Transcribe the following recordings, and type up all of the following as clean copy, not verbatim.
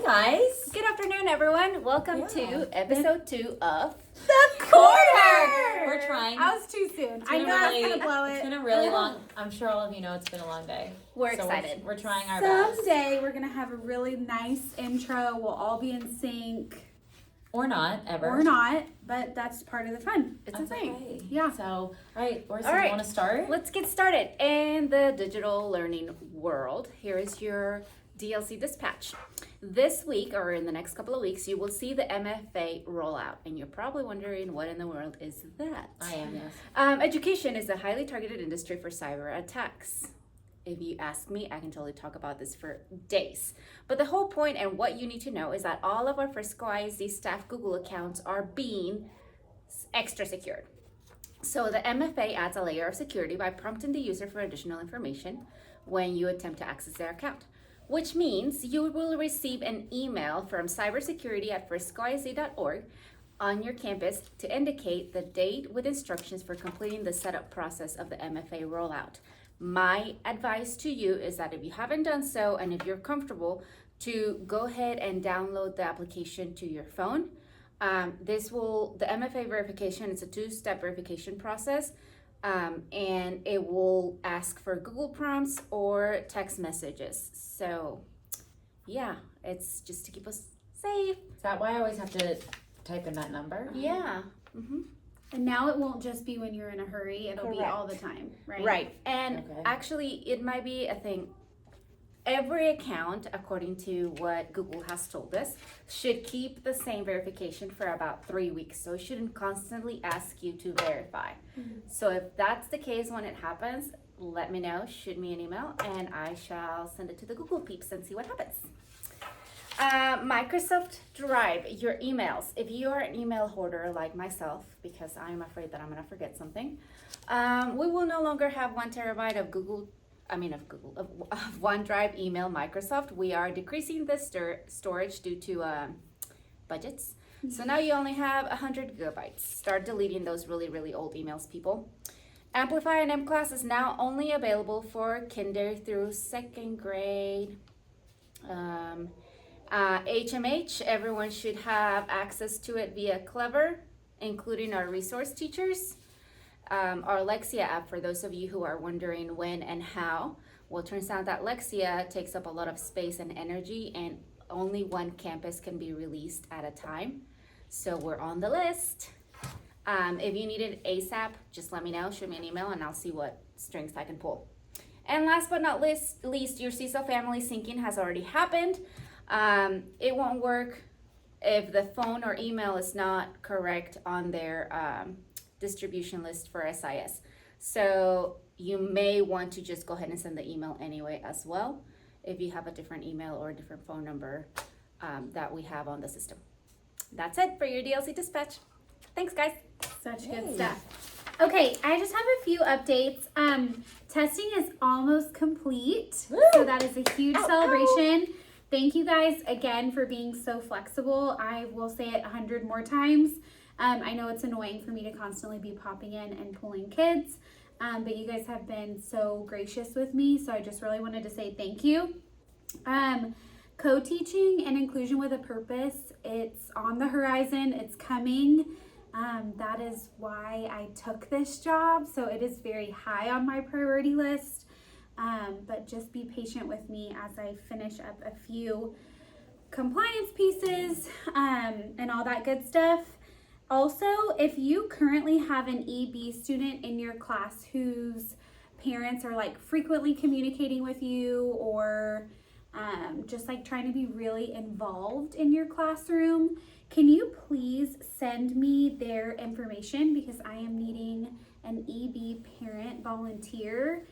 guys. Good afternoon, everyone. Welcome to episode 2 of The Corner. We're trying. I was too soon. I know I was going to blow it. It's been a really long, I'm sure all of you know it's been a long day. We're excited. We're trying our best. Someday we're going to have a really nice intro. We'll all be in sync. Or not, ever. Or not, but that's part of the fun. It's a thing. Okay. Yeah. So, all right, Orson, All right. you want to start? Let's get started. In the digital learning world, here is your DLC dispatch. This week, or in the next couple of weeks, you will see the MFA rollout, and you're probably wondering what in the world is that? I am, yes. Education is a highly targeted industry for cyber attacks. If you ask me, I can totally talk about this for days. But the whole point and what you need to know is that all of our Frisco ISD staff Google accounts are being extra secured. So the MFA adds a layer of security by prompting the user for additional information when you attempt to access their account, which means you will receive an email from cybersecurity@friscoisd.org on your campus to indicate the date with instructions for completing the setup process of the MFA rollout. My advice to you is that if you haven't done so and if you're comfortable, to go ahead and download the application to your phone. The MFA verification is a 2-step verification process, and it will ask for Google prompts or text messages. So yeah, it's just to keep us safe. Is that why I always have to type in that number? Yeah. Mm-hmm. And now it won't just be when you're in a hurry. It'll be all the time, right? Right. And Okay. actually, it might be a thing. Every account, according to what Google has told us, should keep the same verification for about 3 weeks. So it shouldn't constantly ask you to verify. So if that's the case when it happens, let me know, shoot me an email, and I shall send it to the Google peeps and see what happens. Microsoft Drive, your emails. If you are an email hoarder like myself, because I'm afraid that I'm going to forget something, we will no longer have 1 terabyte of OneDrive email Microsoft. We are decreasing the storage due to budgets. So now you only have 100 gigabytes. Start deleting those really, really old emails, people. Amplify and M-Class is now only available for kinder through 2nd grade. HMH, everyone should have access to it via Clever, including our resource teachers. Our Lexia app, for those of you who are wondering when and how, well, it turns out that Lexia takes up a lot of space and energy, and only 1 campus can be released at a time. So we're on the list. If you need it ASAP, just let me know, shoot me an email, and I'll see what strings I can pull. And last but not least, your CISO family syncing has already happened. It won't work if the phone or email is not correct on their distribution list for SIS. So you may want to just go ahead and send the email anyway as well, if you have a different email or a different phone number that we have on the system. That's it for your DLC dispatch. Thanks, guys. Such good stuff. Okay, I just have a few updates. Testing is almost complete. Woo! So that is a huge celebration. Thank you guys again for being so flexible. I will say it 100 more times. I know it's annoying for me to constantly be popping in and pulling kids, but you guys have been so gracious with me, so I just really wanted to say thank you. Co-teaching and inclusion with a purpose, it's on the horizon, it's coming. That is why I took this job, so it is very high on my priority list. But just be patient with me as I finish up a few compliance pieces and all that good stuff. Also, if you currently have an EB student in your class whose parents are like frequently communicating with you or just like trying to be really involved in your classroom, can you please send me their information, because I am needing an EB parent volunteer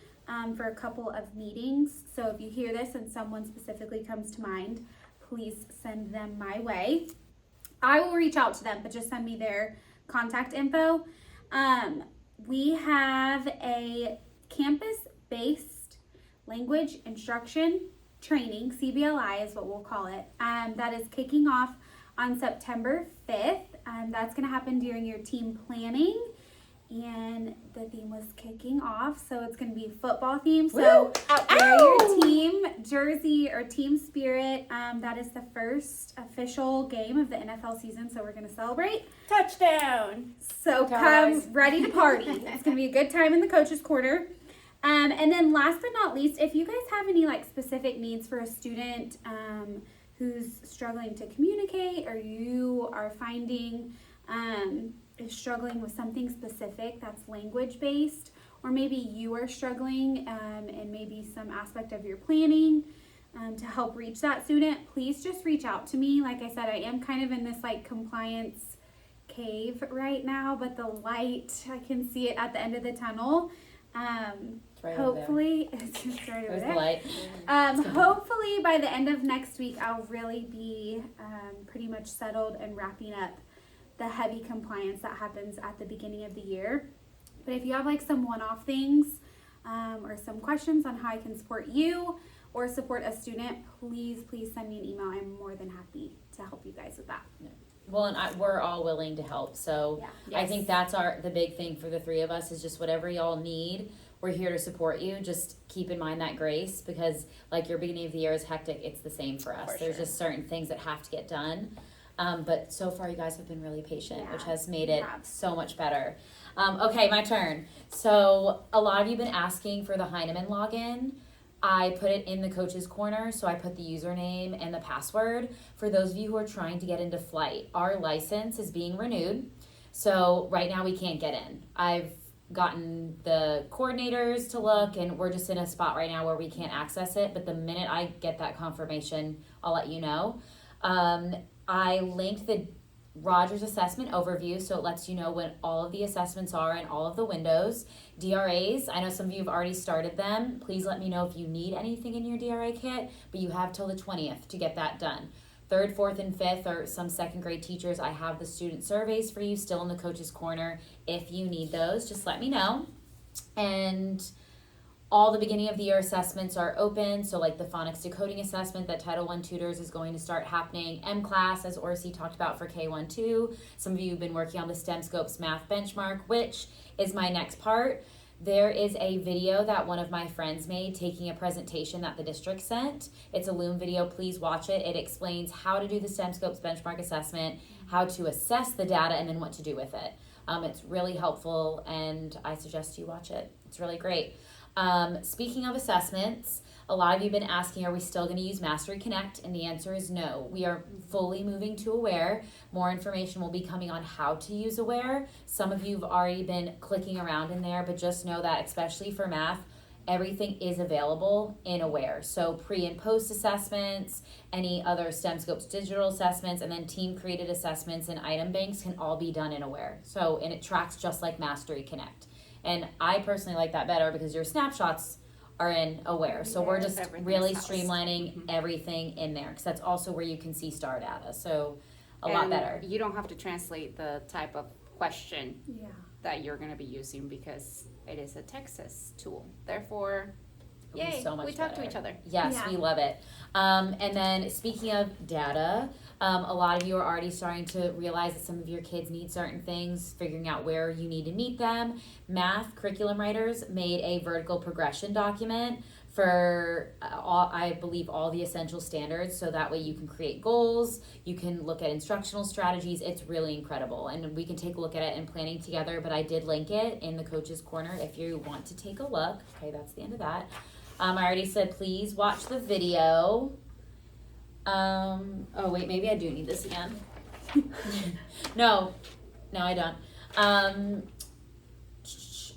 for a couple of meetings. So if you hear this and someone specifically comes to mind, please send them my way. I will reach out to them, but just send me their contact info. We have a campus-based language instruction training, CBLI is what we'll call it, that is kicking off on September 5th. That's going to happen during your team planning. and the theme was kicking off. So it's going to be football theme. So Woo! wear your team jersey or team spirit. That is the first official game of the NFL season. So we're going to celebrate. Touchdown. So Guys. come ready to party. It's going to be a good time in the coach's corner. And then last but not least, if you guys have any like specific needs for a student who's struggling to communicate, or you are finding is struggling with something specific that's language based, or maybe you are struggling and maybe some aspect of your planning to help reach that student, please just reach out to me. Like I said, I am kind of in this like compliance cave right now, but the light, I can see it at the end of the tunnel. It's right over there. Hopefully, it's just right over There's the there. light. Hopefully by the end of next week, I'll really be pretty much settled and wrapping up the heavy compliance that happens at the beginning of the year. But if you have like some one-off things or some questions on how I can support you or support a student, please send me an email. I'm more than happy to help you guys with that. Well, and we're all willing to help. So Yeah. I think that's the big thing for the three of us is just whatever y'all need, we're here to support you. Just keep in mind that grace, because like your beginning of the year is hectic. It's the same for us. For There's sure. just certain things that have to get done. But so far you guys have been really patient, Yeah, which has made you it have. so much better. Okay, my turn. So a lot of you have been asking for the Heinemann login. I put it in the coach's corner, so I put the username and the password. For those of you who are trying to get into flight, our license is being renewed. So right now we can't get in. I've gotten the coordinators to look, and we're just in a spot right now where we can't access it. But the minute I get that confirmation, I'll let you know. I linked the Rogers assessment overview, so it lets you know when all of the assessments are in all of the windows. DRAs, I know some of you have already started them. Please let me know if you need anything in your DRA kit, but you have till the 20th to get that done. 3rd, 4th, and 5th, or some 2nd grade teachers, I have the student surveys for you still in the coach's corner. If you need those, just let me know. And all the beginning of the year assessments are open. So like the phonics decoding assessment that Title I Tutors is going to start happening. M-Class, as Orsi talked about, for K1-2. Some of you have been working on the STEM Scopes math benchmark, which is my next part. There is a video that one of my friends made taking a presentation that the district sent. It's a Loom video. Please watch it. It explains how to do the STEM Scopes benchmark assessment, how to assess the data, and then what to do with it. It's really helpful, and I suggest you watch it. It's really great. Speaking of assessments, a lot of you have been asking, are we still going to use Mastery Connect? And the answer is no. We are fully moving to Aware. More information will be coming on how to use Aware. Some of you have already been clicking around in there, but just know that especially for math, everything is available in Aware. So pre and post assessments, any other STEM Scopes digital assessments, and then team created assessments and item banks can all be done in Aware. So, and it tracks just like Mastery Connect. And I personally like that better because your snapshots are in Aware. So we're just Everything's really housed. streamlining everything in there, because that's also where you can see star data. So a lot better. You don't have to translate the type of question Yeah. that you're going to be using because it is a Texas tool. Therefore, It'll be yay, so much we talk to better. each other. Yes, Yeah. we love it. And then speaking of data, a lot of you are already starting to realize that some of your kids need certain things, figuring out where you need to meet them. Math curriculum writers made a vertical progression document for I believe all the essential standards, so that way you can create goals, you can look at instructional strategies. It's really incredible, and we can take a look at it in planning together, but I did link it in the coach's corner if you want to take a look. Okay, that's the end of that. I already said please watch the video. Oh wait, maybe I do need this again. No, I don't.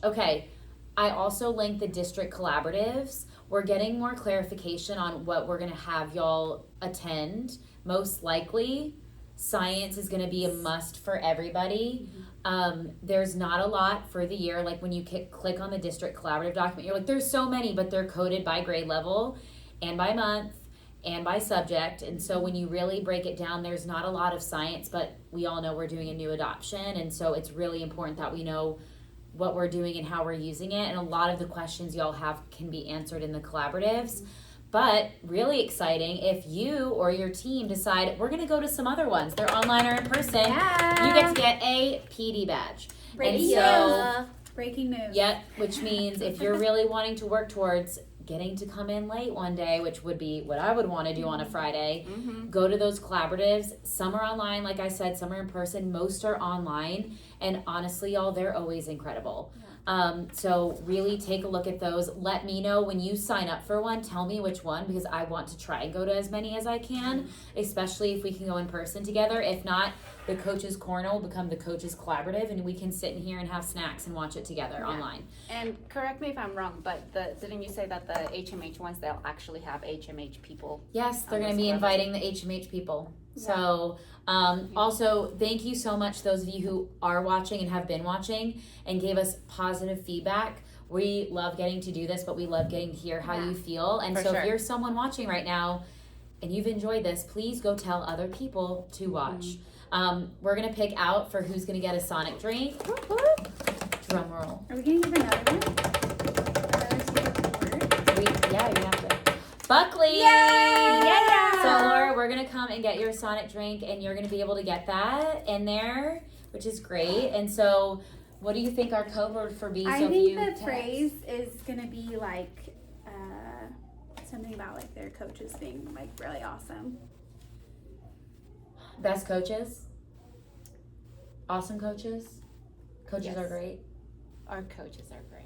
Okay, I also linked the district collaboratives. We're getting more clarification on what we're gonna have y'all attend. Most likely, science is gonna be a must for everybody. There's not a lot for the year. Like when you click on the district collaborative document, you're like, there's so many, but they're coded by grade level and by month and by subject. And so when you really break it down, there's not a lot of science, but we all know we're doing a new adoption. And so it's really important that we know what we're doing and how we're using it. And a lot of the questions y'all have can be answered in the collaboratives. But really exciting if you or your team decide we're going to go to some other ones. They're online or in person. Yeah. You get to get a PD badge. Breaking And news. Breaking news. Yep, which means if you're really wanting to work towards getting to come in late one day, which would be what I would want to do on a Friday, go to those collaboratives. Some are online, like I said, some are in person. Most are online. And honestly, y'all, they're always incredible. So really take a look at those. Let me know when you sign up for one. Tell me which one, because I want to try and go to as many as I can, especially if we can go in person together. If not, the Coaches Corner will become the Coaches Collaborative, and we can sit in here and have snacks and watch it together online. And correct me if I'm wrong, but didn't you say that the HMH ones, they'll actually have HMH people? Yes, they're going to be inviting the HMH people. Yeah. So also, thank you so much, those of you who are watching and have been watching and gave us positive feedback. We love getting to do this, but we love getting to hear how you feel. And For so sure. if you're someone watching right now and you've enjoyed this, please go tell other people to watch. We're going to pick out for who's going to get a Sonic drink. Drum roll. Are we going to give another one? Another secret word? You have to. Buckley! Yeah! So Laura, we're gonna come and get your Sonic drink, and you're gonna be able to get that in there, which is great. And so, what do you think our code word for B? I so think you the text- phrase is going to be like something about like their coaches being like really awesome. Best coaches, awesome coaches. Coaches Yes. are great. Our coaches are great.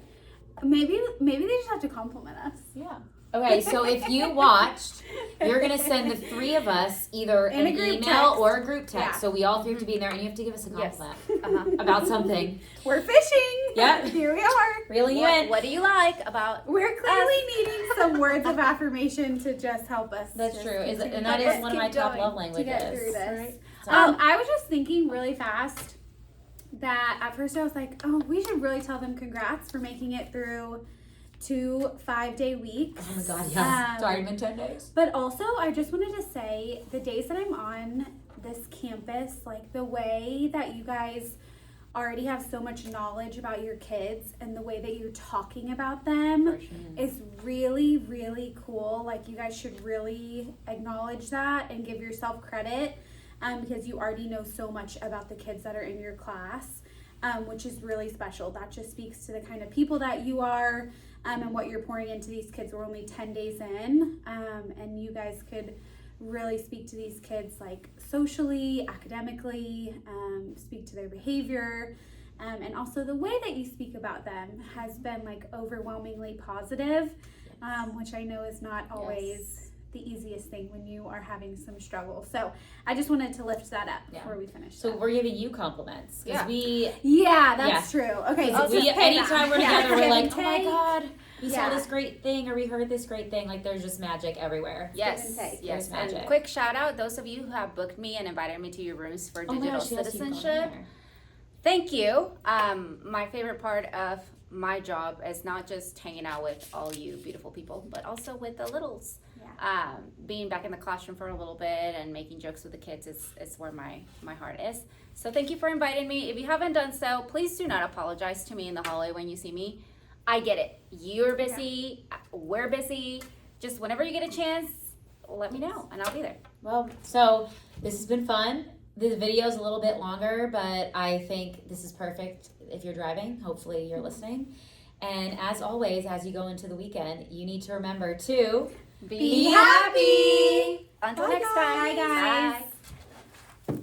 Maybe they just have to compliment us. Yeah. Okay, so if you watched, you're gonna send the three of us either In a an group email text. or a group text. Yeah. So we all three have to be in there, and you have to give us a Yes. compliment about something. We're fishing. Yep. Here we are. Reeling you in. What do you like about? We're clearly needing some words of affirmation to just help us. That's just true. continue. And that Help is us one of my keep top going love to languages. get through this. Right. So- I was just thinking really fast that at first I was like, oh, we should really tell them congrats for making it through 2 5-day weeks. Oh my God, yes. Um, Sorry, been 10 days. But also, I just wanted to say the days that I'm on this campus, like the way that you guys already have so much knowledge about your kids and the way that you're talking about them is really, really cool. Like, you guys should really acknowledge that and give yourself credit because you already know so much about the kids that are in your class, which is really special. That just speaks to the kind of people that you are. And what you're pouring into these kids. We're only 10 days in, and you guys could really speak to these kids like socially, academically, speak to their behavior, and also the way that you speak about them has been like overwhelmingly positive, which I know is not always the easiest thing when you are having some struggle. So I just wanted to lift that up before we finish. So we're giving you compliments because Yeah, that's true. Okay, so we just pay anytime back. we're Yeah. together, we're like, Give oh and my take. God, we saw Yeah. this great thing or we heard this great thing. Like there's just magic everywhere. Yes, and take. yes. There's magic. And quick shout out, those of you who have booked me and invited me to your rooms for Oh my digital gosh, yes, you've gone citizenship. there. Thank you. My favorite part of my job is not just hanging out with all you beautiful people, but also with the littles. Being back in the classroom for a little bit and making jokes with the kids is where my heart is. So thank you for inviting me. If you haven't done so, please do not apologize to me in the hallway when you see me. I get it. You're busy. We're busy. Just whenever you get a chance, let me know and I'll be there. Well, so this has been fun. The video is a little bit longer, but I think this is perfect if you're driving. Hopefully you're listening. And as always, as you go into the weekend, you need to remember to Be happy. Until Bye, next time. guys. Bye.